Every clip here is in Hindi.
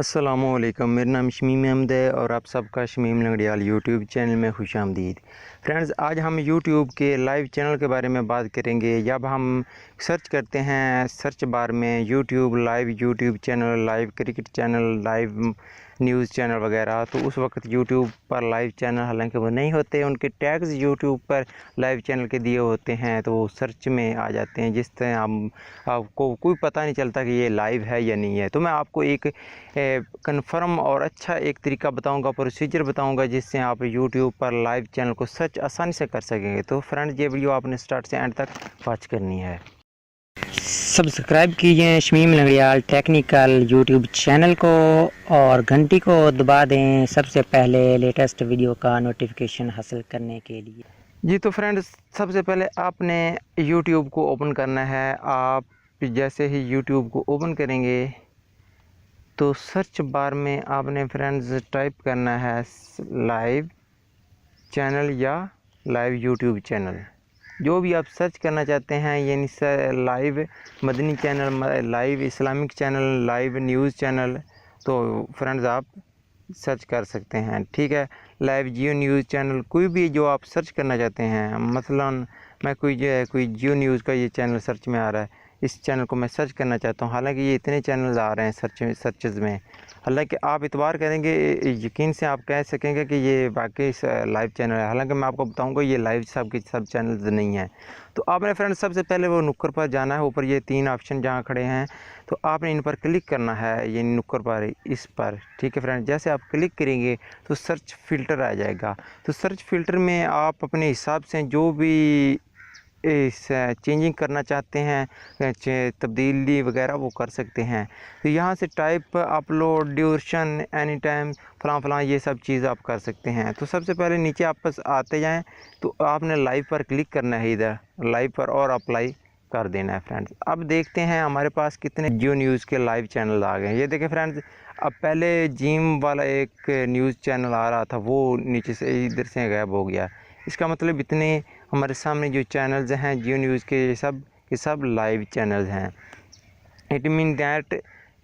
अस्सलामुअलैकुम, मेरा नाम शमीम अहमद है और आप सबका शमीम लंगड़ियाल यूट्यूब चैनल में खुशामदीद। फ्रेंड्स, आज हम यूट्यूब के लाइव चैनल के बारे में बात करेंगे। जब हम सर्च करते हैं सर्च बार में YouTube live, YouTube channel live, cricket channel live, news channel वगैरह, तो उस वक्त यूट्यूब पर लाइव चैनल हालांकि वो नहीं होते, उनके टैग्स यूट्यूब पर लाइव चैनल के दिए होते हैं तो वो सर्च में आ जाते हैं। जिस तरह आपको कोई पता नहीं चलता कि ये लाइव है या नहीं है। तो मैं आपको एक कन्फर्म और अच्छा एक तरीका बताऊंगा, प्रोसीजर बताऊंगा, जिससे आप यूट्यूब पर लाइव चैनल को सर्च आसानी से कर सकेंगे। तो फ्रेंड्स, ये वीडियो आपने स्टार्ट से एंड तक वॉच करनी है। सब्सक्राइब कीजिए Shamim Langrial technical YouTube channel को और घंटी को दबा दें सबसे पहले लेटेस्ट वीडियो का नोटिफिकेशन हासिल करने के लिए। जी तो फ्रेंड्स, सबसे पहले आपने यूट्यूब को ओपन करना है। आप जैसे ही यूट्यूब को ओपन करेंगे तो सर्च बार में आपने फ्रेंड्स टाइप करना है लाइव चैनल या लाइव यूट्यूब चैनल, जो भी आप सर्च करना चाहते हैं, यानी live Madani channel, live Islamic channel, live news channel, तो फ्रेंड्स आप सर्च कर सकते हैं। ठीक है, लाइव जियो न्यूज़ चैनल, कोई भी जो आप सर्च करना चाहते हैं। मसलन मैं कोई जियो न्यूज़ का ये चैनल सर्च में आ रहा है, इस चैनल को मैं सर्च करना चाहता हूँ। हालांकि ये इतने चैनल्स आ रहे हैं सर्चेज़ में, हालांकि आप इतबार करेंगे, यकीन से आप कह सकेंगे कि ये वाकई लाइव चैनल है। हालांकि मैं आपको बताऊंगा ये लाइव सब के सब चैनल्स नहीं हैं। तो आपने फ्रेंड्स सबसे पहले वो नुक्कर पर जाना है। ऊपर ये 3 ऑप्शन जहाँ खड़े हैं, तो आपने इन पर क्लिक करना है, ये नुक्कर पर, इस पर। ठीक है फ्रेंड्स, जैसे आप क्लिक करेंगे तो सर्च फ़िल्टर आ जाएगा। तो सर्च फ़िल्टर में आप अपने हिसाब से जो भी इस चेंजिंग करना चाहते हैं, तब्दीली वगैरह, वो कर सकते हैं। तो यहाँ से type, upload, duration, any time, फलां ये सब चीज़ आप कर सकते हैं। तो सबसे पहले नीचे आप बस आते जाएं तो आपने लाइव पर क्लिक करना है, इधर लाइव पर, और अप्लाई कर देना है। फ्रेंड्स, अब देखते हैं हमारे पास कितने जियो न्यूज़ के लाइव चैनल आ गए। ये देखें फ्रेंड्स, अब पहले जिम वाला एक न्यूज़ चैनल आ रहा था, वो नीचे से इधर से गायब हो गया। इसका मतलब इतने हमारे सामने जो चैनल्स हैं जियो न्यूज़ के सब लाइव चैनल्स हैं। इट मीन दैट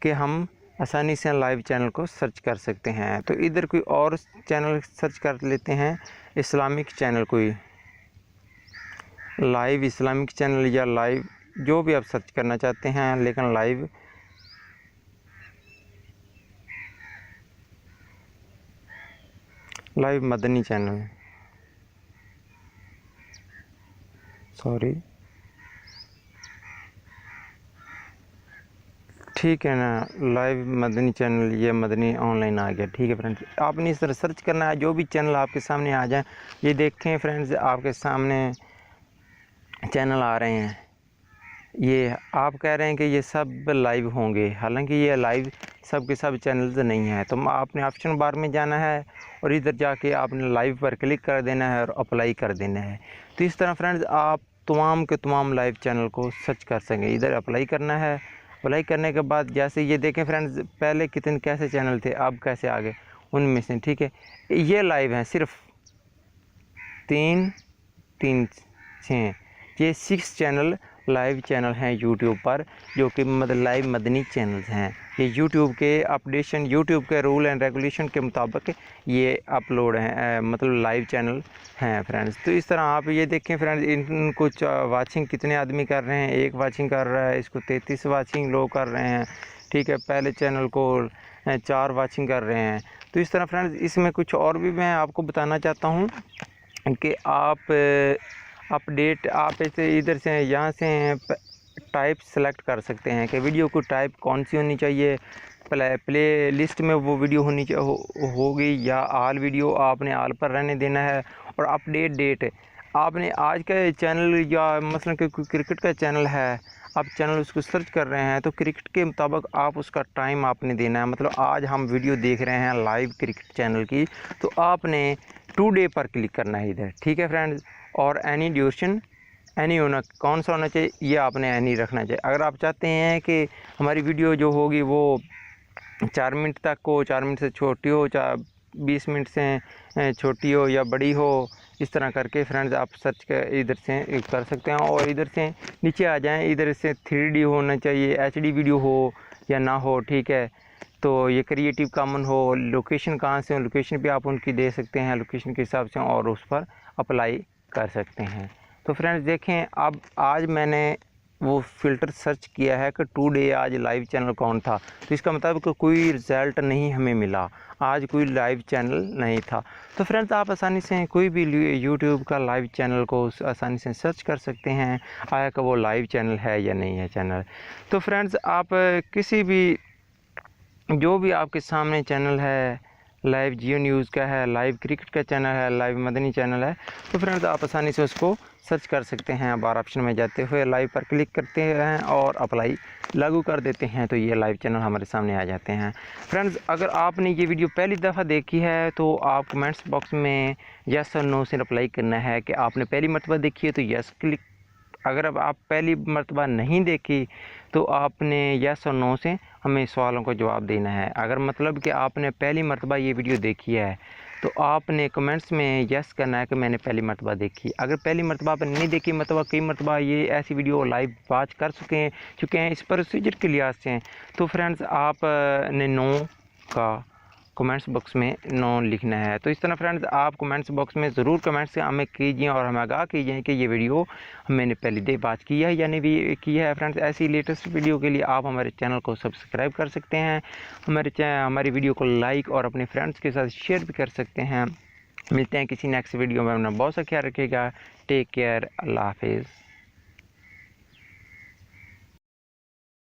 कि हम आसानी से लाइव चैनल को सर्च कर सकते हैं। तो इधर कोई और चैनल सर्च कर लेते हैं, इस्लामिक चैनल, कोई लाइव इस्लामिक चैनल या लाइव, जो भी आप सर्च करना चाहते हैं, लेकिन लाइव मदनी चैनल, सॉरी, ठीक है ना, लाइव मदनी चैनल, ये मदनी ऑनलाइन आ गया। ठीक है फ्रेंड्स, आपने इस तरह सर्च करना है, जो भी चैनल आपके सामने आ जाए। ये देखें फ्रेंड्स, आपके सामने चैनल आ रहे हैं, ये आप कह रहे हैं कि ये सब लाइव होंगे, हालांकि ये लाइव सब के सब चैनल्स नहीं हैं। तो आपने ऑप्शन बार में जाना है और इधर जाके आपने लाइव पर क्लिक कर देना है और अप्लाई कर देना है। तो इस तरह फ्रेंड्स आप तमाम के तमाम लाइव चैनल को सर्च कर सकेंगे। इधर अप्लाई करना है, अप्लाई करने के बाद जैसे ये देखें फ्रेंड्स, पहले कितने कैसे चैनल थे, अब कैसे आ गए उनमें से। ठीक है, ये लाइव हैं सिर्फ 3 3 6, ये 6 चैनल लाइव चैनल हैं यूट्यूब पर, जो कि लाइव मदनी चैनल्स हैं। ये यूट्यूब के अपडेशन, यूट्यूब के रूल एंड रेगुलेशन के मुताबिक ये अपलोड हैं, मतलब लाइव चैनल हैं फ्रेंड्स। तो इस तरह आप ये देखें फ्रेंड्स, इनको वाचिंग कितने आदमी कर रहे हैं, 1 वाचिंग कर रहा है, इसको 33 वाचिंग लोग कर रहे हैं। ठीक है, पहले चैनल को 4 वाचिंग कर रहे हैं। तो इस तरह फ्रेंड्स, इसमें कुछ और भी मैं आपको बताना चाहता हूँ कि आप अपडेट, आप ऐसे इधर से यहाँ से टाइप सेलेक्ट कर सकते हैं कि वीडियो को टाइप कौन सी होनी चाहिए। प्ले लिस्ट में वो वीडियो होगी या आल वीडियो, आपने आल पर रहने देना है। और अपडेट डेट, आपने आज का चैनल, या मसलन कोई क्रिकेट का चैनल है, आप चैनल उसको सर्च कर रहे हैं, तो क्रिकेट के मुताबिक आप उसका टाइम आपने देना है। मतलब आज हम वीडियो देख रहे हैं लाइव क्रिकेट चैनल की, तो आपने टुडे पर क्लिक करना है इधर। ठीक है फ्रेंड्स, और एनी ड्यूरेशन, एनी होना, कौन सा होना चाहिए, ये आपने एनी रखना चाहिए। अगर आप चाहते हैं कि हमारी वीडियो जो होगी वो 4 मिनट तक हो, 4 मिनट से छोटी हो, 20 मिनट से छोटी हो या बड़ी हो, इस तरह करके फ्रेंड्स आप सर्च कर इधर से कर सकते हैं। और इधर से नीचे आ जाएं, इधर से 3D होना चाहिए, HD वीडियो हो या ना हो। ठीक है, तो ये क्रिएटिव कॉमन हो, लोकेशन कहाँ से हो, लोकेशन भी आप उनकी दे सकते हैं लोकेशन के हिसाब से, और उस पर अप्लाई कर सकते हैं। तो फ्रेंड्स देखें, अब आज मैंने वो फ़िल्टर सर्च किया है कि टुडे आज लाइव चैनल कौन था, तो इसका मतलब कोई रिज़ल्ट नहीं हमें मिला, आज कोई लाइव चैनल नहीं था। तो फ्रेंड्स आप आसानी से कोई भी यूट्यूब का लाइव चैनल को आसानी से सर्च कर सकते हैं, आया कि वो लाइव चैनल है या नहीं है चैनल। तो फ्रेंड्स आप किसी भी जो भी आपके सामने चैनल है, लाइव जियो न्यूज़ का है, लाइव क्रिकेट का चैनल है, लाइव मदनी चैनल है, तो फ्रेंड्स आप आसानी से उसको सर्च कर सकते हैं। बार ऑप्शन में जाते हुए लाइव पर क्लिक करते हैं और अप्लाई लागू कर देते हैं, तो ये लाइव चैनल हमारे सामने आ जाते हैं। फ्रेंड्स अगर आपने ये वीडियो पहली दफ़ा देखी है तो आप कमेंट्स बॉक्स में यस और नो से रिप्लाई करना है कि आपने पहली मरतबा देखी है तो यस क्लिक, अगर अब आप पहली मरतबा नहीं देखी तो आपने यस और नो से हमें सवालों को जवाब देना है। अगर मतलब कि आपने पहली मरतबा ये वीडियो देखी है तो आपने कमेंट्स में यस करना है कि मैंने पहली मरतबा देखी। अगर पहली मरतबा आपने नहीं देखी, मतलब कई मरतबा ये ऐसी वीडियो लाइव वॉच कर चुके हैं इस प्रोसीजर के लिहाज से, तो फ्रेंड्स आपने नो का कमेंट्स बॉक्स में नो लिखना है। तो इस तरह फ्रेंड्स आप कमेंट्स बॉक्स में ज़रूर कमेंट्स हमें कीजिए और हमें आगाह कीजिए कि ये वीडियो मैंने पहले दे बात किया है या नहीं भी किया है। फ्रेंड्स ऐसी लेटेस्ट वीडियो के लिए आप हमारे चैनल को सब्सक्राइब कर सकते हैं, हमारी वीडियो को लाइक और अपने फ्रेंड्स के साथ शेयर भी कर सकते हैं। मिलते हैं किसी नेक्स्ट वीडियो में, अपना बहुत सा ख्याल रखिएगा। टेक केयर, अल्लाह हाफिज़।